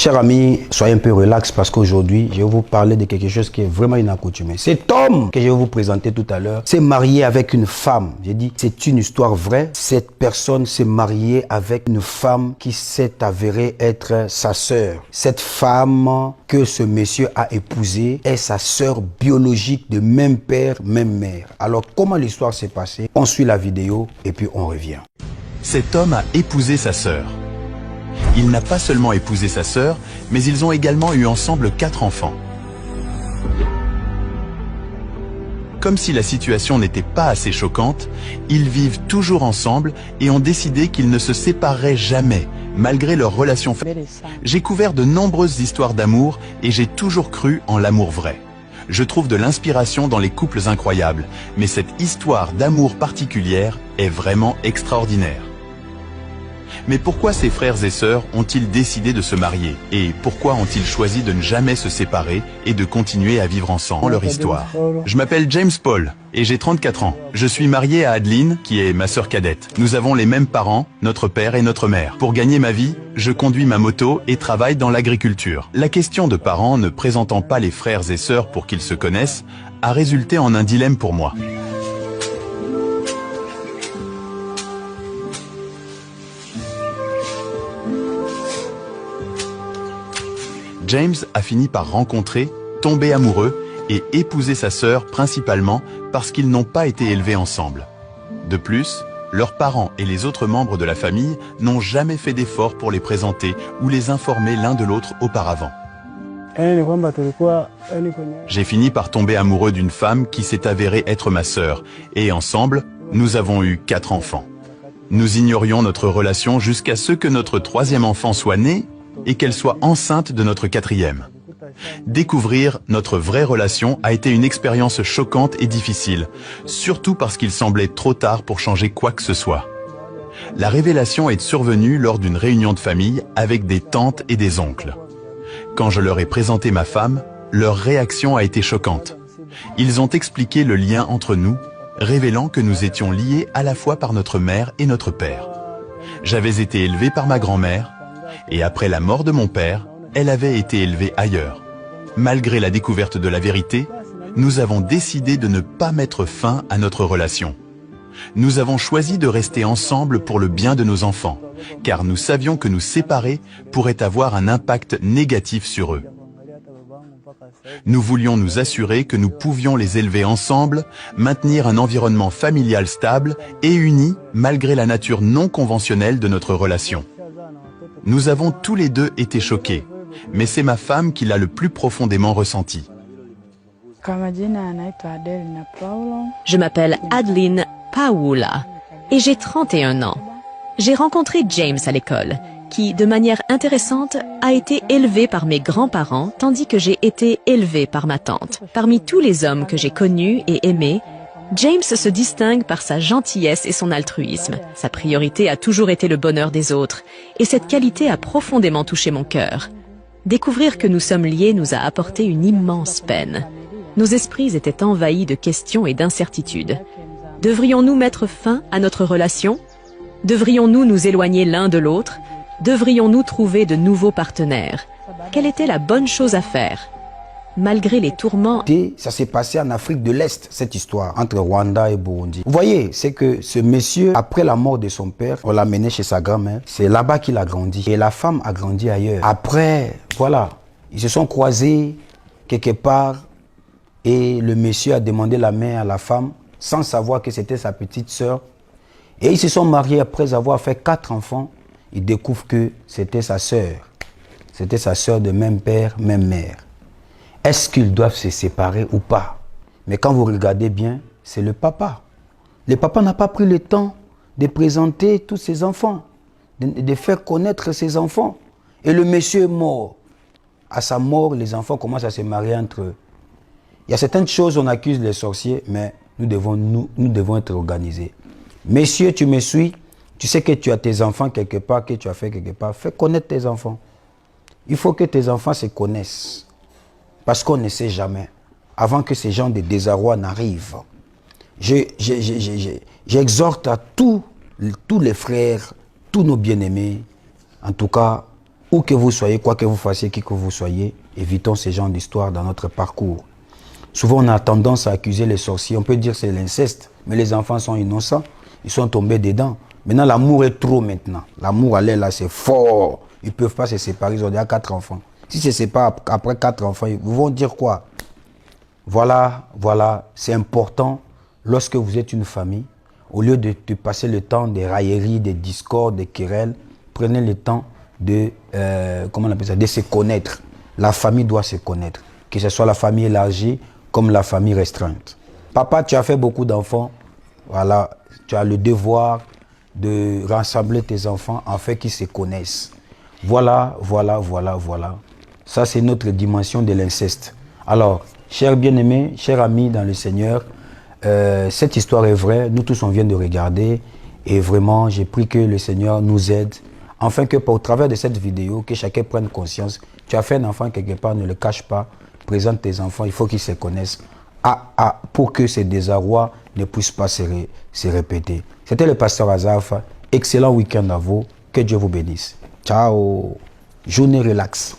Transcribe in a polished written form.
Chers amis, soyez un peu relax parce qu'aujourd'hui, je vais vous parler de quelque chose qui est vraiment inaccoutumé. Cet homme que je vais vous présenter tout à l'heure s'est marié avec une femme. J'ai dit, c'est une histoire vraie. Cette personne s'est mariée avec une femme qui s'est avérée être sa sœur. Cette femme que ce monsieur a épousée est sa sœur biologique de même père, même mère. Alors, comment l'histoire s'est passée? On suit la vidéo et puis on revient. Cet homme a épousé sa sœur. Il n'a pas seulement épousé sa sœur, mais ils ont également eu ensemble 4 enfants. Comme si la situation n'était pas assez choquante, ils vivent toujours ensemble et ont décidé qu'ils ne se sépareraient jamais, malgré leur relation familiale. J'ai couvert de nombreuses histoires d'amour et j'ai toujours cru en l'amour vrai. Je trouve de l'inspiration dans les couples incroyables, mais cette histoire d'amour particulière est vraiment extraordinaire. Mais pourquoi ces frères et sœurs ont-ils décidé de se marier? Et pourquoi ont-ils choisi de ne jamais se séparer et de continuer à vivre ensemble leur histoire? Je m'appelle James Paul et j'ai 34 ans. Je suis marié à Adeline, qui est ma sœur cadette. Nous avons les mêmes parents, notre père et notre mère. Pour gagner ma vie, je conduis ma moto et travaille dans l'agriculture. La question de parents ne présentant pas les frères et sœurs pour qu'ils se connaissent a résulté en un dilemme pour moi. James a fini par rencontrer, tomber amoureux et épouser sa sœur principalement parce qu'ils n'ont pas été élevés ensemble. De plus, leurs parents et les autres membres de la famille n'ont jamais fait d'efforts pour les présenter ou les informer l'un de l'autre auparavant. J'ai fini par tomber amoureux d'une femme qui s'est avérée être ma sœur et ensemble, nous avons eu 4 enfants. Nous ignorions notre relation jusqu'à ce que notre 3e enfant soit né et qu'elle soit enceinte de notre 4e. Découvrir notre vraie relation a été une expérience choquante et difficile, surtout parce qu'il semblait trop tard pour changer quoi que ce soit. La révélation est survenue lors d'une réunion de famille avec des tantes et des oncles. Quand je leur ai présenté ma femme, leur réaction a été choquante. Ils ont expliqué le lien entre nous, révélant que nous étions liés à la fois par notre mère et notre père. J'avais été élevé par ma grand-mère, et après la mort de mon père, elle avait été élevée ailleurs. Malgré la découverte de la vérité, nous avons décidé de ne pas mettre fin à notre relation. Nous avons choisi de rester ensemble pour le bien de nos enfants, car nous savions que nous séparer pourrait avoir un impact négatif sur eux. Nous voulions nous assurer que nous pouvions les élever ensemble, maintenir un environnement familial stable et uni malgré la nature non conventionnelle de notre relation. Nous avons tous les deux été choqués, mais c'est ma femme qui l'a le plus profondément ressenti. Je m'appelle Adeline Paoula et j'ai 31 ans. J'ai rencontré James à l'école, qui, de manière intéressante, a été élevé par mes grands-parents, tandis que j'ai été élevée par ma tante. Parmi tous les hommes que j'ai connus et aimés, James se distingue par sa gentillesse et son altruisme. Sa priorité a toujours été le bonheur des autres, et cette qualité a profondément touché mon cœur. Découvrir que nous sommes liés nous a apporté une immense peine. Nos esprits étaient envahis de questions et d'incertitudes. Devrions-nous mettre fin à notre relation? Devrions-nous nous éloigner l'un de l'autre? Devrions-nous trouver de nouveaux partenaires? Quelle était la bonne chose à faire? Malgré les tourments... Ça s'est passé en Afrique de l'Est, cette histoire, entre Rwanda et Burundi. Vous voyez, c'est que ce monsieur, après la mort de son père, on l'a mené chez sa grand-mère. C'est là-bas qu'il a grandi. Et la femme a grandi ailleurs. Après, voilà, ils se sont croisés quelque part et le monsieur a demandé la main à la femme sans savoir que c'était sa petite sœur. Et ils se sont mariés après avoir fait 4 enfants. Ils découvrent que c'était sa sœur. C'était sa sœur de même père, même mère. Est-ce qu'ils doivent se séparer ou pas? Mais quand vous regardez bien, c'est le papa. Le papa n'a pas pris le temps de présenter tous ses enfants, de faire connaître ses enfants. Et le monsieur est mort. À sa mort, les enfants commencent à se marier entre eux. Il y a certaines choses, on accuse les sorciers, mais nous devons être organisés. Messieurs, tu me suis, tu sais que tu as tes enfants quelque part, que tu as fait quelque part. Fais connaître tes enfants. Il faut que tes enfants se connaissent. Parce qu'on ne sait jamais, avant que ces gens de désarroi n'arrivent. J'exhorte à tous les frères, tous nos bien-aimés, en tout cas, Où que vous soyez, quoi que vous fassiez, qui que vous soyez, évitons ce genre d'histoire dans notre parcours. Souvent, on a tendance à accuser les sorciers. On peut dire que c'est l'inceste, mais les enfants sont innocents. Ils sont tombés dedans. Maintenant, l'amour est trop maintenant. L'amour, allez là, c'est fort. Ils ne peuvent pas se séparer. Ils ont déjà 4 enfants. S'ils se séparent après 4 enfants, ils vont dire quoi? Voilà, c'est important. Lorsque vous êtes une famille, au lieu de passer le temps des railleries, des discords, des querelles, prenez le temps de, comment on appelle ça, de se connaître. La famille doit se connaître. Que ce soit la famille élargie comme la famille restreinte. Papa, tu as fait beaucoup d'enfants. Voilà, tu as le devoir de rassembler tes enfants afin qu'ils se connaissent. Voilà. Ça, c'est notre dimension de l'inceste. Alors, chers bien-aimés, chers amis dans le Seigneur, cette histoire est vraie. Nous tous, on vient de regarder. Et vraiment, j'ai pris que le Seigneur nous aide. Afin que, au travers de cette vidéo, que chacun prenne conscience. Tu as fait un enfant quelque part, ne le cache pas. Présente tes enfants, il faut qu'ils se connaissent. Pour que ces désarrois ne puissent pas se répéter. C'était le pasteur Azaf. Excellent week-end à vous. Que Dieu vous bénisse. Ciao. Journée relax.